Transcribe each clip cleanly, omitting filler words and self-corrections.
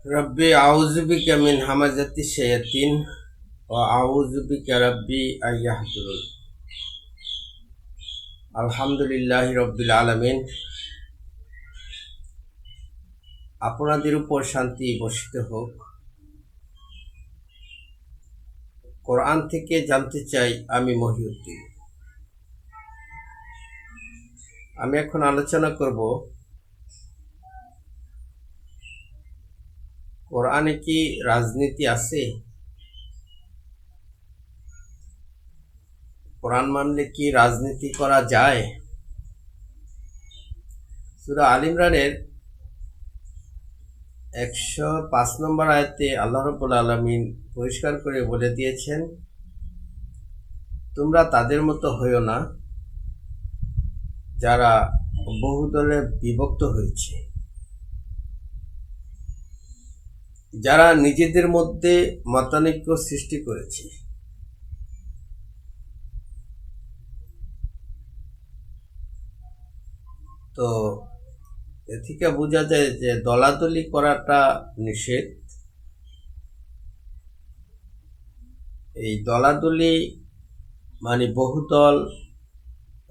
রব্বি আউযু বিকা মিন হামাযাতিশ শায়াতিন ওয়া আউযু বিকা রব্বি আইয়াহদুরুন। আলহামদুলিল্লাহি রাব্বিল আলামিন। আপনাদের উপর শান্তি বর্ষিত হোক। কোরআন থেকে জানতে চাই আমি মহিউদ্দিন। আমি এখন আলোচনা করব কোরআনে কি রাজনীতি আছে? কোরআন মানলে কি রাজনীতি করা যায়? সূরা আল ইমরানের 105 নম্বর আয়াতে আল্লাহ রাব্বুল আলামিন পরিষ্কার করে বলে দিয়েছেন, তোমরা তাদের মতো হইও না যারা বহুদলে বিভক্ত হয়েছে, যারা নিজেদের মধ্যে মতানৈক্য সৃষ্টি করেছে। তো এ থেকে বোঝা যায় যে দলাদলি করাটা নিষেধ। এই দলাদলি মানে বহুদল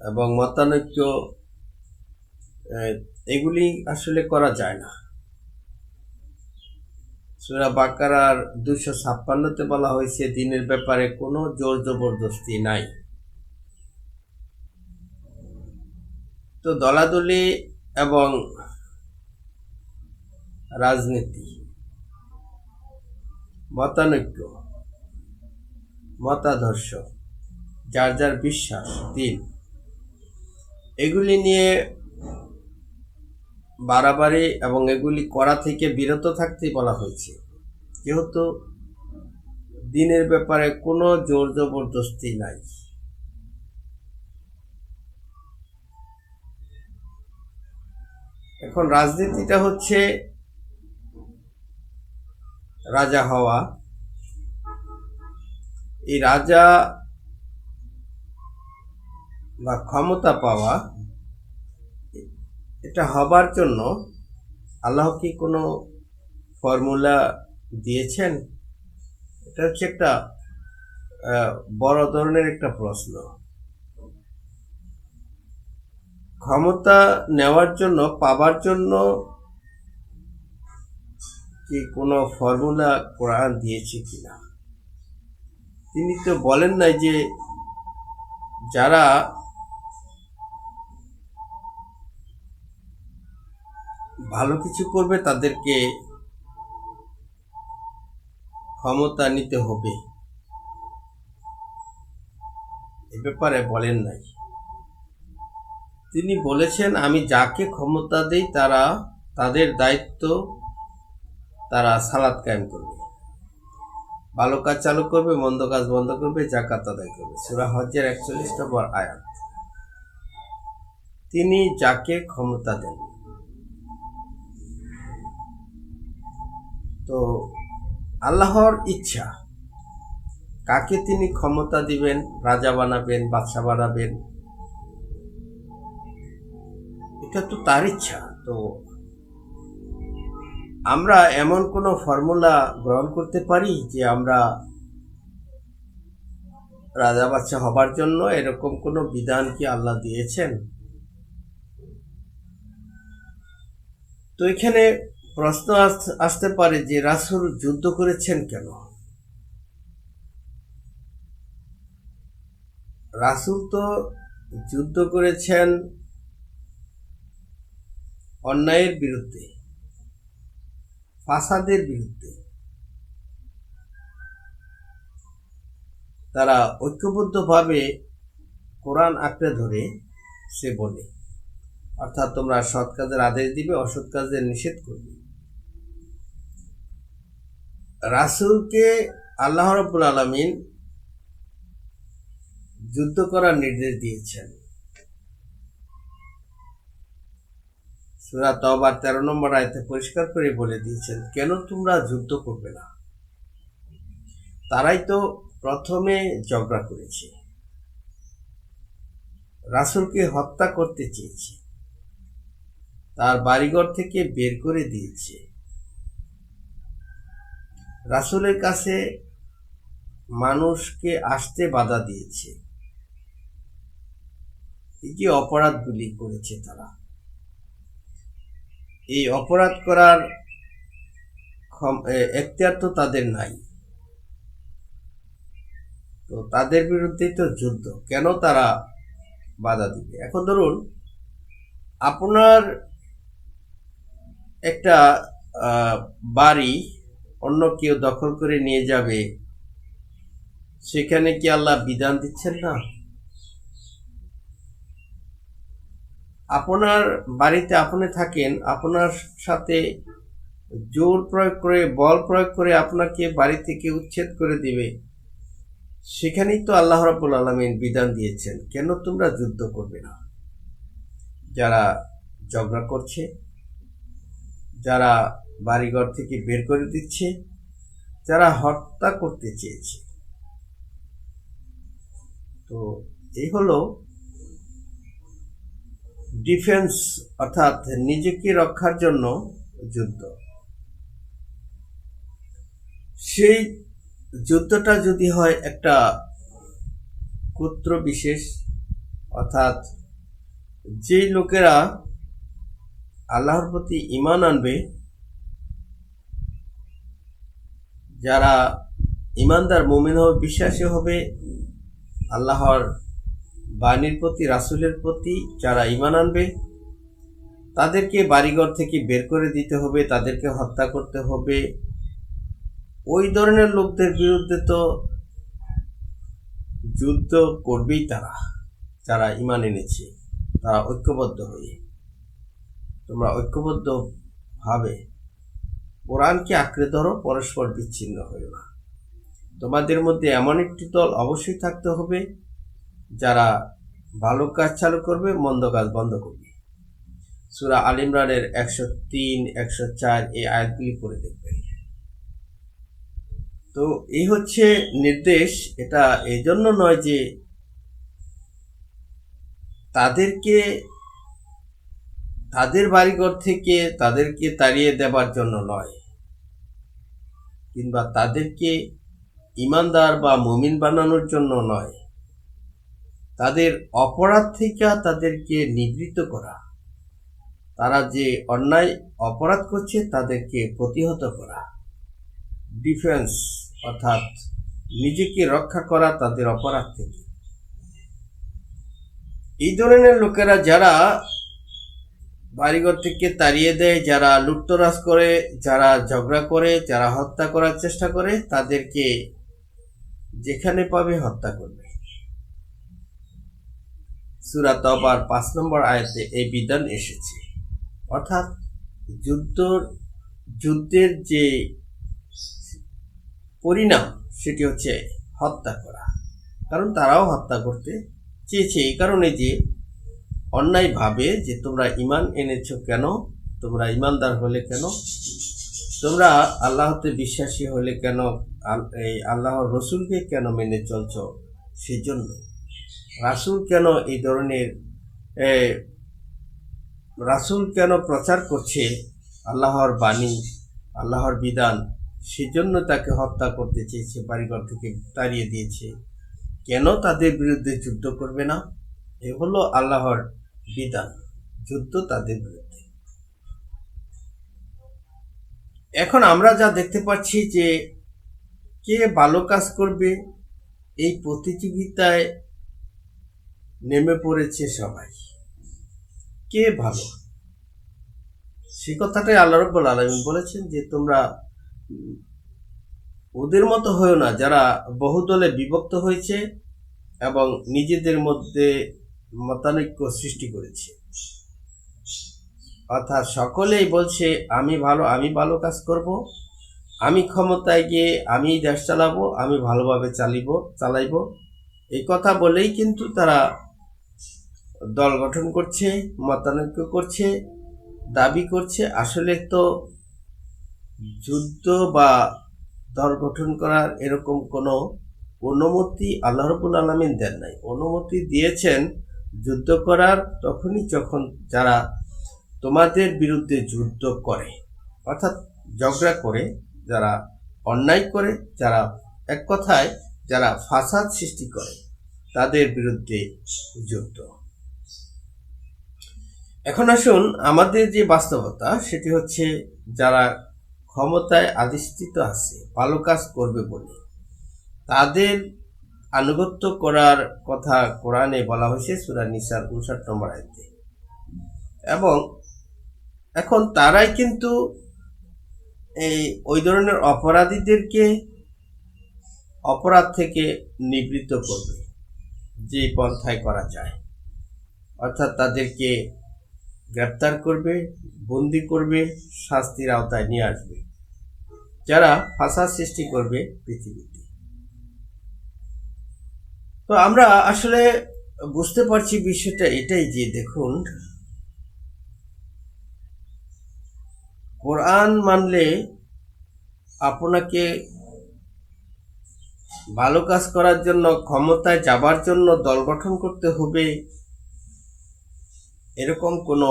এবং মতানৈক্য, এগুলি আসলে করা যায় না। সূরা বাকারার 256-তে বলা হয়েছে, দ্বীনের ব্যাপারে কোনো জোর জবরদস্তি নাই। তো দলাদলি এবং রাজনীতি, মতানৈক্য, মতাদর্শ, যার যার বিশ্বাস, দিন, এগুলি নিয়ে বাড়াবাড়ি এবং এগুলি করা থেকে বিরত থাকতে বলা হয়েছে, যেহেতু দিনের ব্যাপারে কোনো জোর জবরদস্তি নাই। এখন রাজনীতিটা হচ্ছে রাজা হওয়া। এই রাজা বা ক্ষমতা পাওয়া, এটা হবার জন্য আল্লাহ কি কোনো ফর্মুলা দিয়েছেন? এটা হচ্ছে একটা বড় ধরনের একটা প্রশ্ন। ক্ষমতা নেওয়ার জন্য, পাবার জন্য কি কোনো ফর্মুলা কোরআন দিয়েছে কিনা? তিনি তো বলেন নাই যে যারা ভালো কিছু করবে তাদেরকে ক্ষমতা নিতে হবে, এ ব্যাপারে বলেন নাই। তিনি বলেছেন, আমি যাকে ক্ষমতা দেই তারা তাদের দায়িত্ব, তারা সালাত কায়েম করবে, ভালো কাজ চালু করবে, মন্দ কাজ বন্ধ করবে, যাকাত আদায় করবে। সূরা হজ্জের 41 নম্বর আয়াত। তিনি যাকে ক্ষমতা দেন। তো আল্লাহর ইচ্ছা, কাকে তিনি ক্ষমতা দিবেন, রাজা বানাবেন, বাদশা বানাবেন, এটা তো তার ইচ্ছা। তো আমরা এমন কোনো ফর্মুলা গ্রহণ করতে পারি যে আমরা রাজা বাদশা হবার জন্য এরকম কোনো বিধান কি আল্লাহ দিয়েছেন? তো এখানে প্রশ্ন আসতে পারে যে রাসূল যুদ্ধ করেছেন কেন? রাসূল তো যুদ্ধ করেছেন অন্যায়ের বিরুদ্ধে, ফাসাদের বিরুদ্ধে। তারা ঐক্যবদ্ধভাবে কোরআন আঁকড়ে ধরে সে বলে, অর্থাৎ তোমরা সৎ কাজের আদেশ দিবে, অসৎ কাজের নিষেধ করবে। রাসূলকে আল্লাহ রাব্বুল আলামিন যুদ্ধ করার নির্দেশ দিয়েছেন। সূরা তাওবার 13 নম্বর আয়াতে পরিষ্কার করে বলে দিয়েছেন, কেন তোমরা যুদ্ধ করবে না? তারাই তো প্রথমে ঝগড়া করেছে, রাসূলকে হত্যা করতে চেয়েছে, তার বাড়িঘর থেকে বের করে দিয়েছে। রাসূলের কাছে মানুষকে আসতে বাধা দিয়েছে। এই যে অপরাধগুলি করেছে তারা, এই অপরাধ করার এখতিয়ার তো তাদের নাই। তো তাদের বিরুদ্ধে তো যুদ্ধ, কেন তারা বাধা দিবে? এখন ধরুন আপনার একটা বাড়ি অন্য কেউ দখল করে নিয়ে যাবে, সেখানে কি আল্লাহ বিধান দিচ্ছেন না? আপনার বাড়িতে আপনি থাকেন, আপনার সাথে জোর প্রয়োগ করে, বল প্রয়োগ করে আপনাকে বাড়ি থেকে উচ্ছেদ করে দিবে, সেখানেই তো আল্লাহ রাব্বুল আলামিন বিধান দিয়েছেন, কেন তোমরা যুদ্ধ করবে না? যারা ঝগড়া করছে, যারা বাড়িঘর থেকে বের করে দিচ্ছে, যারা হত্যা করতে চেয়েছে, তো এই হলো ডিফেন্স, অর্থাৎ নিজেকে রক্ষার জন্য যুদ্ধ। সেই যুদ্ধটা যদি হয় একটা গোত্র বিশেষ, অর্থাৎ যেই লোকেরা আল্লাহর প্রতি ঈমান আনবে, যারা ঈমানদার মুমিন হবে, বিশ্বাসী হবে, আল্লাহর বাণীর প্রতি, রাসূলের প্রতি যারা ঈমান আনবে, তাদেরকে বাড়িঘর থেকে বের করে দিতে হবে, তাদেরকে হত্যা করতে হবে। ওই ধরনের লোকদের বিরুদ্ধে তো যুদ্ধ করবেই তারা, যারা ঈমান এনেছে, তারা ঐক্যবদ্ধ হয়ে। তোমরা ঐক্যবদ্ধ ভাবে কোরআনকে আঁকড়ে ধরো, পরস্পর বিচ্ছিন্ন হয়ে না। তোমাদের মধ্যে এমন একটি দল অবশ্যই থাকতে হবে যারা ভালো কাজ চালু করবে, মন্দ কাজ বন্ধ করবে। সূরা আল ইমরানের 103, 104 এই আয়াতগুলি পড়ে দেখবেন। তো এই হচ্ছে নির্দেশ। এটা এই জন্য নয় যে তাদেরকে তাদের বাড়িঘর থেকে তাদেরকে তাড়িয়ে দেবার জন্য নয়, কিংবা তাদেরকে ঈমানদার বা মুমিন বানানোর জন্য নয়, তাদের অপরাধ থেকে তাদেরকে নিবৃত্ত করা, তারা যে অন্যায় অপরাধ করছে তাদেরকে প্রতিহত করা, ডিফেন্স, অর্থাৎ নিজেকে রক্ষা করা তাদের অপরাধ থেকে। এই ধরনের লোকেরা যারা বাড়িঘর থেকে তাড়িয়ে দেয়, যারা লুটতরাজ করে, যারা ঝগড়া করে, যারা হত্যা করার চেষ্টা করে, তাদেরকে যেখানে পাবে হত্যা করবে। সূরা তাওবার 5 নম্বর আয়াতে এই বিধান এসেছে। অর্থাৎ যুদ্ধের যে পরিণাম সেটি হচ্ছে হত্যা করা, কারণ তারাও হত্যা করতে চেয়েছে। এই কারণে যে অন্যায় ভাবে যে তোমরা ঈমান এনেছো কেন, তোমরা ঈমানদার হলে কেন, তোমরা আল্লাহতে বিশ্বাসী হলে কেন, এই আল্লাহর রসুলকে কেন মেনে চলছ, সেজন্য রাসূল কেন এই ধরনের রাসূল কেন প্রচার করছে আল্লাহর বাণী, আল্লাহর বিধান, সেজন্য তাকে হত্যা করতে চেয়েছে, বাড়িঘর থেকে তাড়িয়ে দিয়েছে। কেন তাদের বিরুদ্ধে যুদ্ধ করবে না? এ হলো আল্লাহর বিধান, যুদ্ধ তাদের বিরুদ্ধে। এখন আমরা যা দেখতে পাচ্ছি যে কে ভালো কাজ করবে, এই প্রতিযোগিতায় নেমে পড়েছে সবাই। কে ভালো, সে কথাটাই আল্লাহ রাব্বুল আলামিন বলেছেন যে তোমরা ওদের মতো হয়েও না যারা বহুদলে বিভক্ত হয়েছে এবং নিজেদের মধ্যে মতানৈক্য সৃষ্টি করেছে। অর্থাৎ সকলেই বলছে আমি ভালো কাজ করব, আমি ক্ষমতায় গিয়ে আমি দেশ চালাবো, আমি ভালোভাবে চালাইব, এই কথা বলেই কিন্তু তারা দল গঠন করছে, মতানৈক্য করছে, দাবি করছে। আসলে তো যুদ্ধ বা দল গঠন করার এরকম কোনো অনুমতি আল্লাহ রাব্বুল আলামিন দেন নাই। অনুমতি দিয়েছেন যুদ্ধ করার তখনই যখন যারা তোমাদের বিরুদ্ধে যুদ্ধ করে, অর্থাৎ ঝগড়া করে, যারা অন্যায় করে, যারা এক কথায় যারা ফাসাদ সৃষ্টি করে, তাদের বিরুদ্ধে যুদ্ধ। এখন আসুন, আমাদের যে বাস্তবতা সেটি হচ্ছে, যারা ক্ষমতায় অধিষ্ঠিত আছে ভালো কাজ করবে বলে, তাদের আনুগত্য করার কথা কোরআনে বলা হয়েছে সূরা নিসার 59 নম্বর আয়াতে। এবং এখন তারাই কিন্তু ওই ধরনের অপরাধীদেরকে অপরাধ থেকে নিবৃত্ত করবে যে পন্থায় করা যায়, অর্থাৎ তাদেরকে গ্রেপ্তার করবে, বন্দি করবে, শাস্তির আওতায় নিয়ে আসবে যারা ফাসাদ সৃষ্টি করবে পৃথিবীতে। তো আমরা আসলে বুঝতে পারছি বিষয়টা এটাই যে, দেখুন, কোরআন মানলে আপনাকে ভালো কাজ করার জন্য, ক্ষমতায় যাবার জন্য দল গঠন করতে হবে, এরকম কোনো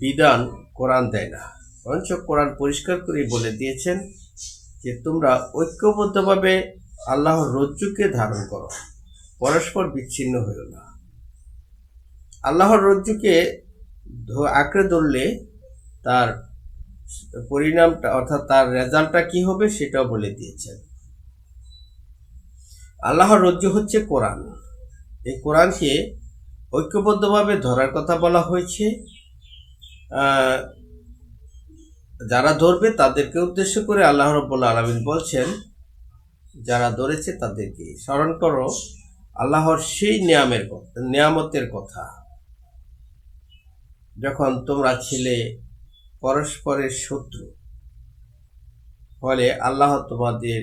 বিধান কোরআন দেয় না। বরঞ্চ কোরআন পরিষ্কার করে বলে দিয়েছেন যে তোমরা ঐক্যবদ্ধভাবে আল্লাহর রজ্জুকে ধারণ করো, পরস্পর বিচ্ছিন্ন হইও না। আল্লাহর রজ্জুকে আঁকড়ে ধরলে তার পরিণামটা, অর্থাৎ তার রেজাল্টটা কি হবে সেটাও বলে দিয়েছেন। আল্লাহর রজ্জু হচ্ছে কোরআন। এই কোরআনকে ঐক্যবদ্ধভাবে ধরার কথা বলা হয়েছে। যারা ধরবে তাদেরকে উদ্দেশ্য করে আল্লাহ রাব্বুল আলামিন বলছেন, যারা ধরেছে তাদেরকে স্মরণ করো আল্লাহর সেই নিয়ামতের কথা, যখন তোমরা ছিলে পরস্পরের শত্রু, ফলে আল্লাহ তোমাদের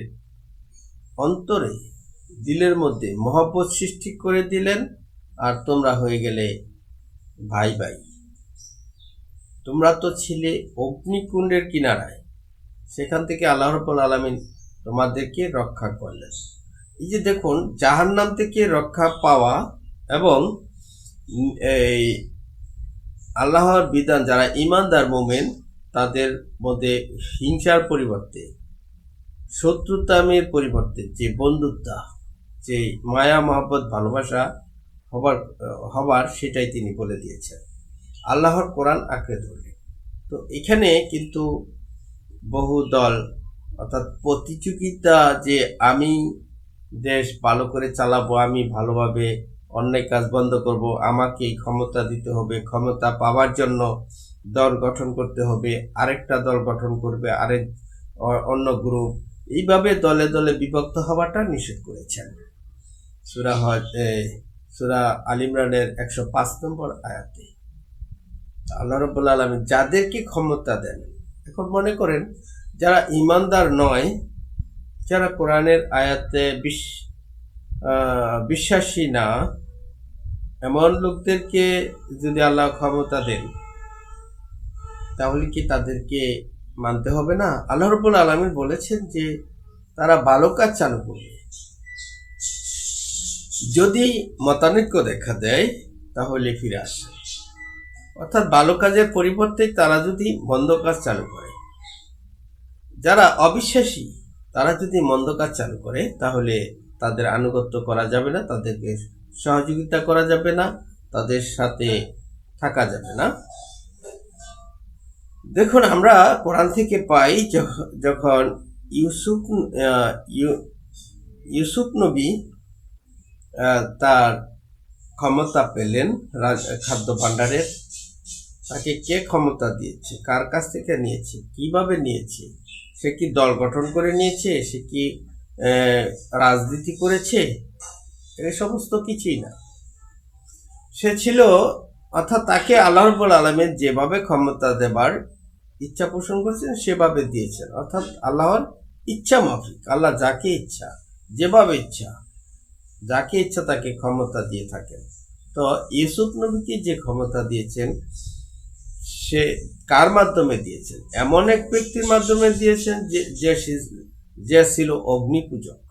অন্তরে, দিলের মধ্যে মহব্বত সৃষ্টি করে দিলেন, আর তোমরা হয়ে গেলে ভাই ভাই। তোমরা তো ছিলে অগ্নিকুণ্ডের কিনারায়, সেখান থেকে আল্লাহ রাব্বুল আলামিন তোমাদেরকে রক্ষা করলেন। এই যে দেখুন, জাহান্নাম থেকে রক্ষা পাওয়া এবং এই আল্লাহর বিধান, যারা ঈমানদার মুমিন, তাদের মধ্যে হিংসার পরিবর্তে, শত্রুতামের পরিবর্তে যে বন্ধুত্ব, যে মায়া মহব্বত ভালোবাসা হবার সেটাই তিনি বলে দিয়েছেন আল্লাহর কোরআন আঁকড়ে ধরলে। তো এখানে কিন্তু বহু দল, অর্থাৎ প্রতিযোগিতা, যে আমি দেশ ভালো করে চালাবো, আমি ভালোভাবে অন্যায় কাজ বন্ধ করব, আমাকে ক্ষমতা দিতে হবে, ক্ষমতা পাওয়ার জন্য দল গঠন করতে হবে, আরেকটা দল গঠন করবে অন্য গ্রুপ, এইভাবে দলে দলে বিভক্ত হওয়াটা নিষেধ করেছেন সূরা আল ইমরানের 105 নম্বর আয়াতে আল্লাহ রাব্বুল আলামিন যাদেরকে ক্ষমতা দেন। এখন মনে করেন, যারা ঈমানদার নয়, যারা কোরআনের আয়াতে বিশ্বাসী না, এমন লোকদেরকে যদি আল্লাহ ক্ষমতা দেন, তাহলে কি তাদেরকে মানতে হবে না? আল্লাহ রাব্বুল আলামিন বলেছেন যে তারা ভালো কাজ চালু করবে। যদি মতানৈক্য দেখা দেয় তাহলে ফিরে আসে, অর্থাৎ ভালো কাজের পরিবর্তে তারা যদি মন্দ কাজ চালু করে, যারা অবিশ্বাসী তারা যদি মন্দ কাজ চালু করে, তাহলে তাদের আনুগত্য করা যাবে না, তাদেরকে সহযোগিতা করা যাবে না, তাদের সাথে থাকা যাবে না। দেখুন, আমরা কোরআন থেকে পাই, যখন ইউসুফ নবী তার ক্ষমতা পেলেন খাদ্য ভাণ্ডারের, তাকে কে ক্ষমতা দিয়েছে, কার কাছ থেকে নিয়েছে, কিভাবে নিয়েছে, সে কি দল গঠন করে নিয়েছে, সে কি রাজনীতি করেছে? এই সমস্ত কিছুই না। সে ছিল, অর্থাৎ তাকে আল্লাহ রাব্বুল আলামিন যেভাবে ক্ষমতা দেবার ইচ্ছা পোষণ করেছেন সেভাবে দিয়েছেন, অর্থাৎ আল্লাহর ইচ্ছা মাফিক। আল্লাহ যাকে ইচ্ছা, যেভাবে ইচ্ছা, যাকে ইচ্ছা তাকে ক্ষমতা দিয়ে থাকেন। তো ইউসুফ নবীকে যে ক্ষমতা দিয়েছেন, সে কার মাধ্যমে দিয়েছেন? এমন এক ব্যক্তির মাধ্যমে দিয়েছেন যে ছিল অগ্নিপূজক।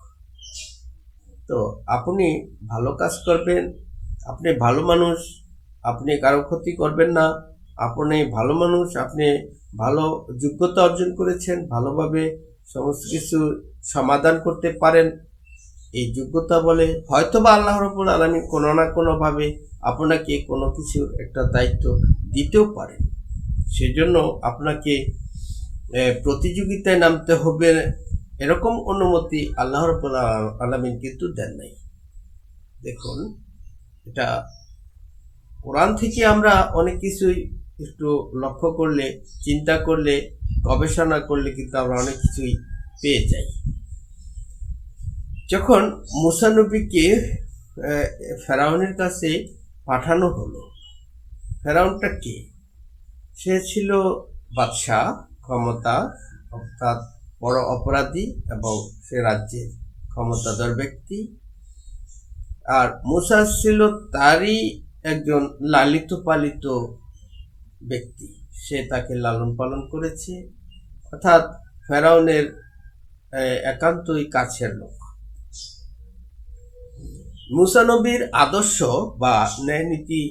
তো আপনি ভালো কাজ করবেন, আপনি ভালো মানুষ, আপনি কারো ক্ষতি করবেন না, আপনি ভালো মানুষ, আপনি ভালো যোগ্যতা অর্জন করেছেন, ভালোভাবে সমস্ত কিছু সমাধান করতে পারেন, এই যোগ্যতা বলে হয়তোবা আল্লাহ রাব্বুল আলামিন কোনো না কোনোভাবে আপনাকে কোনো কিছুর একটা দায়িত্ব দিতেও পারেন। সেজন্য আপনাকে প্রতিযোগিতায় নামতে হবে এরকম অনুমতি আল্লাহ রাব্বুল আলামিন কিন্তু দেন নাই। দেখুন, এটা কোরআন থেকে আমরা অনেক কিছুই একটু লক্ষ্য করলে, চিন্তা করলে, গবেষণা করলে কিন্তু আমরা অনেক কিছুই পেয়ে যাই। যখন মুসা নবীকে ফেরাউনের কাছে পাঠানো হলো, ফেরাউনটা কে? সে ছিল বাদশাহ, ক্ষমতা, অর্থাৎ বড় অপরাধী এবং সে রাজ্যের ক্ষমতাধর ব্যক্তি। আর মুসা ছিল তারই একজন লালিত পালিত ব্যক্তি, সে তাকে লালন পালন করেছে, অর্থাৎ ফেরাউনের একান্তই কাছের লোক। মুসা নবীর আদর্শ বা ন্যায় নীতি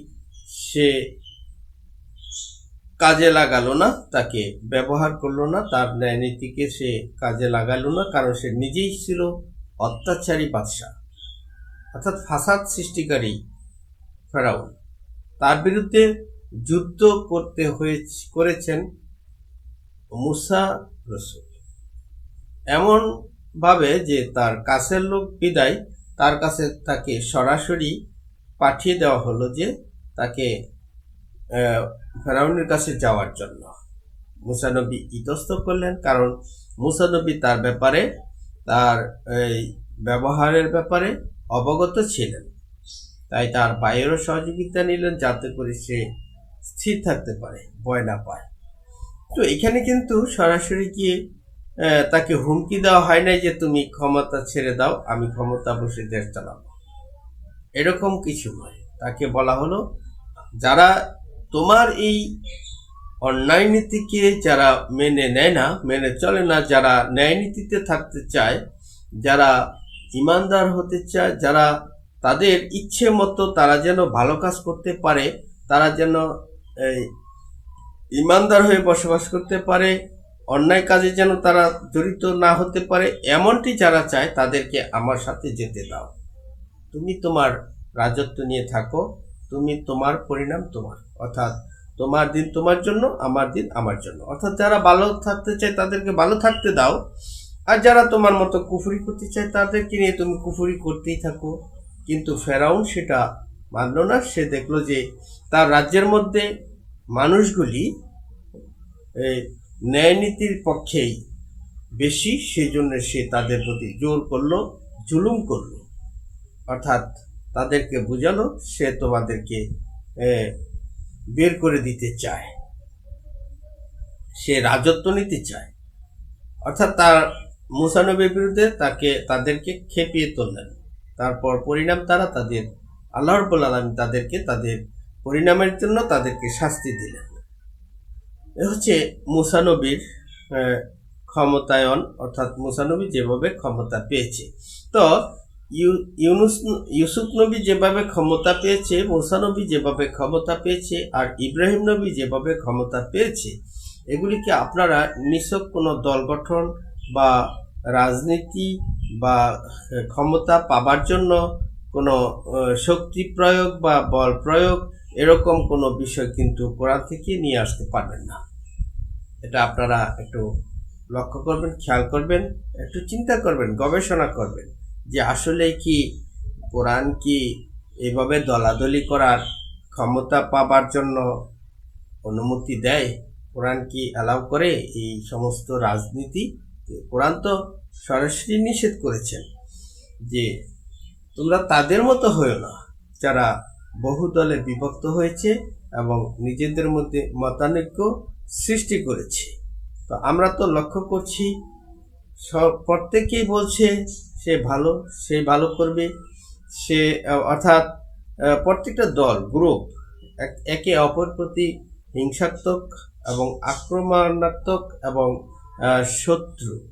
সে কাজে লাগালো না, তাকে ব্যবহার করলো না, তার ন্যায় নীতিকে সে কাজে লাগালো না, কারণ সে নিজেই ছিল অত্যাচারী বাদশাহ, অর্থাৎ ফাসাদ সৃষ্টিকারী ফেরাউন। তার বিরুদ্ধে যুদ্ধ করেছেন মুসা রসুল, এমন ভাবে যে তার কাছের লোক বিদায় তার কাছে তাকে সরাসরি পাঠিয়ে দেওয়া হলো যে তাকে ফেরাউনের কাছে যাওয়ার জন্য। মুসা নবী ইতস্তত করলেন, কারণ মুসা নবী তার ব্যাপারে, তার এই ব্যবহারের ব্যাপারে অবগত ছিলেন, তাই তার ভাইয়েরও সহযোগিতা নিলেন যাতে করে সে স্থির থাকতে পারে, ভয় না পায়। তো এখানে কিন্তু সরাসরি গিয়ে তাকে হুমকি দেওয়া হয় নাই যে তুমি ক্ষমতা ছেড়ে দাও, আমি ক্ষমতা বসে দেশ চালাবো, এরকম কিছু নয়। তাকে বলা হলো যারা তোমার এই অন্যায় নীতিকে যারা মেনে নেয় না, মেনে চলে না, যারা ন্যায় নীতিতে থাকতে চায়, যারা ইমানদার হতে চায়, যারা তাদের ইচ্ছে মতো তারা যেন ভালো কাজ করতে পারে, তারা যেন ইমানদার হয়ে বসবাস করতে পারে, অন্যায় কাজে যেন তারা জড়িত না হতে পারে, এমনটি যারা চায় তাদেরকে আমার সাথে যেতে দাও। তুমি তোমার রাজত্ব নিয়ে থাকো, তুমি তোমার পরিণাম তোমার, অর্থাৎ তোমার দিন তোমার জন্য, আমার দিন আমার জন্য। অর্থাৎ যারা ভালো থাকতে চায় তাদেরকে ভালো থাকতে দাও, আর যারা তোমার মতো কুফরি করতে চায় তাদেরকে নিয়ে তুমি কুফরি করতেই থাকো। কিন্তু ফেরাউন সেটা মানল না। সে দেখলো যে তার রাজ্যের মধ্যে মানুষগুলি ন্যায় নীতির পক্ষেই বেশি, সেজন্য সে তাদের প্রতি জোর করলো, জুলুম করলো, অর্থাৎ তাদেরকে বুঝালো সে তোমাদেরকে বের করে দিতে চায়, সে রাজত্ব নিতে চায়। অর্থাৎ তার মুসা নবীর বিরুদ্ধে তাদেরকে খেপিয়ে তুললেন। তারপর পরিণাম তাদের আল্লাহ রাব্বুল আলামিন তাদেরকে তাদের পরিণামের জন্য তাদেরকে শাস্তি দিলেন। এ হচ্ছে মুসা নবীর ক্ষমতায়ন, অর্থাৎ মুসা নবী যেভাবে ক্ষমতা পেয়েছে। তো ইউসুফ নবী যেভাবে ক্ষমতা পেয়েছে, মুসা নবী যেভাবে ক্ষমতা পেয়েছে, আর ইব্রাহিম নবী যেভাবে ক্ষমতা পেয়েছে, এগুলিকে আপনারা নিছক কোনো দল গঠন বা রাজনীতি বা ক্ষমতা পাবার জন্য কোনো শক্তি প্রয়োগ বা বল প্রয়োগ, এরকম কোনো বিষয় কিন্তু কোরআন থেকে নিয়ে আসতে পারবেন না। এটা আপনারা একটু লক্ষ্য করবেন, খেয়াল করবেন, একটু চিন্তা করবেন, গবেষণা করবেন যে আসলে কি কোরআন কি এভাবে দলাদলি করার ক্ষমতা পাবার জন্য অনুমতি দেয়? কোরআন কি অ্যালাউ করে এই সমস্ত রাজনীতি? কোরআন তো সরাসরি নিষেধ করেছেন যে তোমরা তাদের মতো হয়েও না যারা বহু দলে বিভক্ত হয়েছে এবং নিজেদের মধ্যে মতানৈক্য সৃষ্টি করেছে। তো আমরা তো লক্ষ্য করছি প্রত্যেকেই বলছে সে ভালো করবে, সে অর্থাৎ প্রত্যেকটা দল, গ্রুপ একে অপর প্রতি হিংসাত্মক এবং আক্রমণাত্মক এবং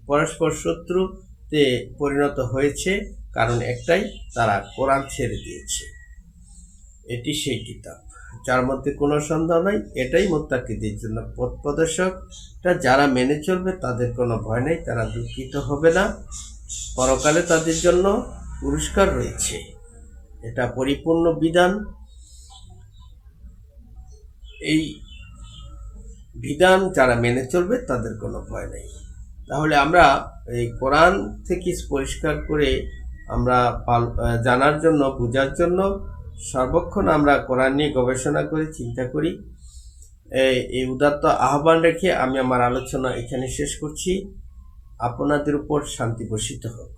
পরস্পর শত্রুতে পরিণত হয়েছে। কারণ একটাই, তারা কোরআন ছেড়ে দিয়েছে। এটি সেই কিতাব যার মধ্যে কোনো সন্দেহ নাই, এটাই মুত্তাকিদের জন্য পথ প্রদর্শক। এটা যারা মেনে চলবে তাদের কোনো ভয় নেই, তারা দুঃখিত হবে না, পরকালে তাদের জন্য পুরস্কার রয়েছে। এটা পরিপূর্ণ বিধান। এই বিধান যারা মেনে চলবে তাদের কোনো ভয় নেই। তাহলে আমরা এই কোরআন থেকে পরিষ্কার করে আমরা জানার জন্য, বোঝার জন্য সর্বক্ষণ আমরা কোরআন নিয়ে গবেষণা করি, চিন্তা করি। এই উদাত্ত আহ্বান রেখে আমি আমার আলোচনা এখানে শেষ করছি। আপনাদের উপর শান্তি বর্ষিত হোক।